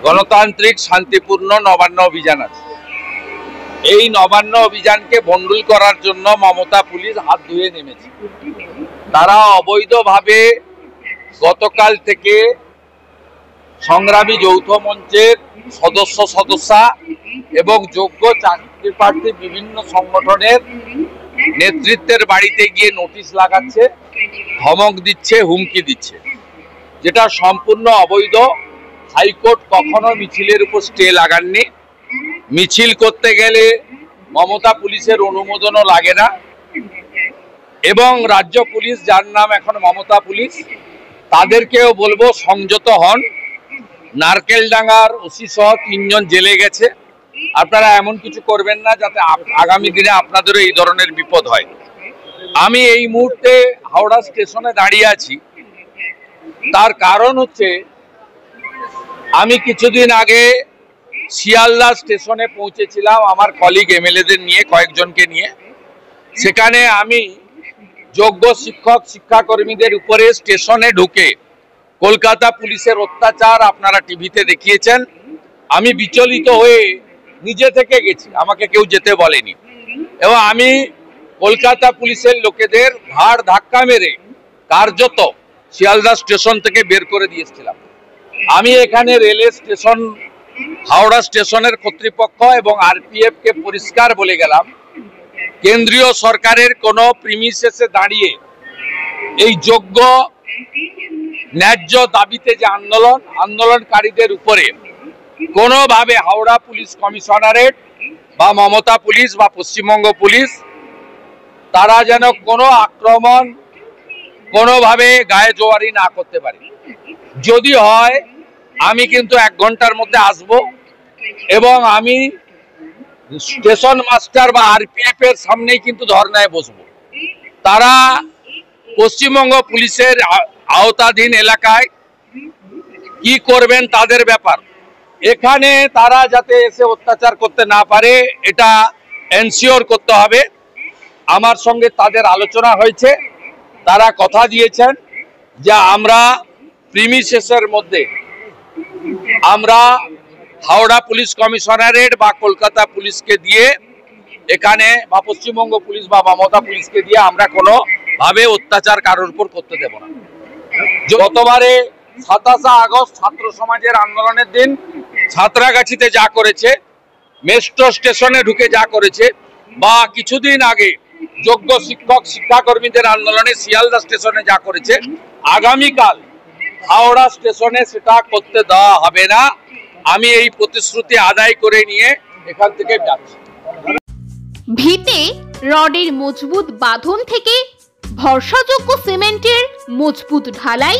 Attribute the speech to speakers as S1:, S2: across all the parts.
S1: গণতান্ত্রিক শান্তিপূর্ণ নবান্ন অভিযান আছে। এই নবান্ন অভিযানকে ভণ্ডুল করার জন্য মমতা পুলিশ হাত ধুয়ে নেমেছে। তারা অবৈধভাবে গতকাল থেকে সংগ্রামী যৌথ মঞ্চের সদস্যা এবং যোগ্য চাকরি প্রার্থী বিভিন্ন সংগঠনের নেতৃত্বের বাড়িতে গিয়ে নোটিশ লাগাচ্ছে, ধমক দিচ্ছে, হুমকি দিচ্ছে, যেটা সম্পূর্ণ অবৈধ। হাইকোর্ট কখনো মিছিলের উপর স্টে লাগাননি। মিছিল করতে গেলে মমতা পুলিশের অনুমোদনও লাগে না এবং রাজ্য পুলিশ, যার নাম এখন মমতা পুলিশ, তাদেরকেও বলবো সংযত হন। নারকেলডাঙ্গার ওসি সহ 3 জন জেলে গেছে। আপনারা এমন কিছু করবেন না যাতে আগামী দিনে আপনাদেরও এই ধরনের বিপদ হয়। আমি এই মুহূর্তে হাওড়া স্টেশনে দাঁড়িয়ে আছি। তার কারণ হচ্ছে আমি কিছুদিন আগে শিয়ালদা স্টেশনে পৌঁছেছিলাম আমার কলিগ এমএলএদের নিয়ে, কয়েকজনকে নিয়ে। সেখানে আমি যোগ্য শিক্ষক শিক্ষাকর্মীদের উপরে স্টেশনে ঢুকে কলকাতা পুলিশের অত্যাচার আপনারা টিভিতে দেখিয়েছেন। আমি বিচলিত হয়ে নিজে থেকে গেছি, আমাকে কেউ যেতে বলেনি, এবং আমি কলকাতা পুলিশের লোকেদের ঘাড় ধাক্কা মেরে কার্যত শিয়ালদা স্টেশন থেকে বের করে দিয়েছিলাম। আমি এখানে রেলওয়ে স্টেশন, হাওড়া স্টেশনের কর্তৃপক্ষ এবং আরপিএফ কে পরিষ্কার বলে গেলাম, কেন্দ্রীয় সরকারের কোনো প্রিমিসেসে দাঁড়িয়ে এই যোগ্য ন্যায্য দাবিতে যে আন্দোলনকারীদের উপরে কোনোভাবে হাওড়া পুলিশ কমিশনারেট বা মমতা পুলিশ বা পশ্চিমবঙ্গ পুলিশ তারা যেন কোনো আক্রমণ কোনোভাবে গায়ে জোয়ারি না করতে পারে। যদি হয় আমি কিন্তু 1 ঘন্টার মধ্যে আসব এবং আমি স্টেশন মাস্টার বা আরপিএফ এর সামনেই কিন্তু ধর্নায় বসবো। তারা পশ্চিমবঙ্গ পুলিশের আওতাধীন এলাকায় কি করবেন তাদের ব্যাপার। এখানে তারা যাতে এসে অত্যাচার করতে না পারে এটা এনশিওর করতে হবে। আমার সঙ্গে তাদের আলোচনা হয়েছে, তারা কথা দিয়েছেন যে আমরা প্রিমিসেসের মধ্যে আমরা হাওড়া পুলিশ কমিশনারেট বা কলকাতা পুলিশকে দিয়ে এখানে বা পশ্চিমবঙ্গ পুলিশ বা মমতা পুলিশকে দিয়ে আমরা কোনো ভাবে অত্যাচার কারোর উপর করতে দেব না। গতবারে 27 আগস্ট ছাত্র সমাজের আন্দোলনের দিন ছাত্রাগাছিতে যা করেছে, মেট্রো স্টেশনে ঢুকে যা করেছে, বা কিছুদিন আগে যোগ্য শিক্ষক শিক্ষাকর্মীদের আন্দোলনে শিয়ালদা স্টেশনে যা করেছে, আগামীকাল হাওড়া স্টেশনে সেটা করতে দেওয়া হবে না। আমি এই প্রতিশ্রুতি আদায় করে নিয়ে এখান থেকে যাচ্ছি।
S2: ভিতে রডের মজবুত বাঁধন থেকে ভরসাযোগ্য সিমেন্টের মজবুত ঢালাই,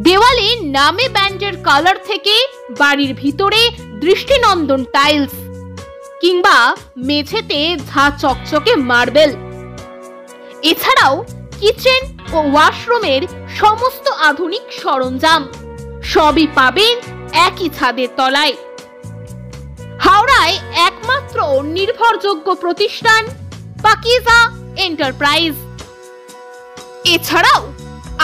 S2: দেওয়ালে নামে ব্যান্ডের কালার থেকে বাড়ির ভিতরে দৃষ্টিনন্দন টাইলস, কিংবা মেঝেতে ঝা চকচকে মার্বেল, এছাড়াও কিচেন ও ওয়াশরুমের সমস্ত আধুনিক সরঞ্জাম সবই পাবেন একই ছাদের তলায়। হাওড়ায় একমাত্র নির্ভরযোগ্য প্রতিষ্ঠান পাকিজা এন্টারপ্রাইজ। এছাড়াও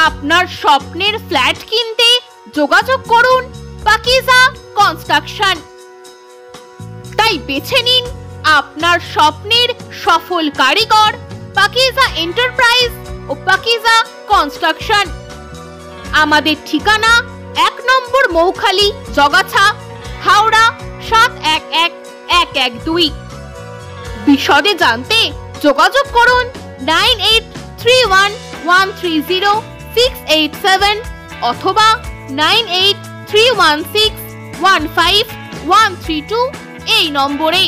S2: আপনার স্বপ্নের ফ্ল্যাট কিনতে যোগাযোগ করুন পাকিজা কনস্ট্রাকশন। তাই বেছে নিন আপনার স্বপ্নের সফল কারিগর পাকিজা এন্টারপ্রাইজ ও পাকিজা কনস্ট্রাকশন। আমাদের ঠিকানা 1 নম্বর মৌখালি, জগাছা, হাওড়া 711112। বিশদে জানতে যোগাযোগ করুন 9831130687 অথবা 9831615132 এই নম্বরে।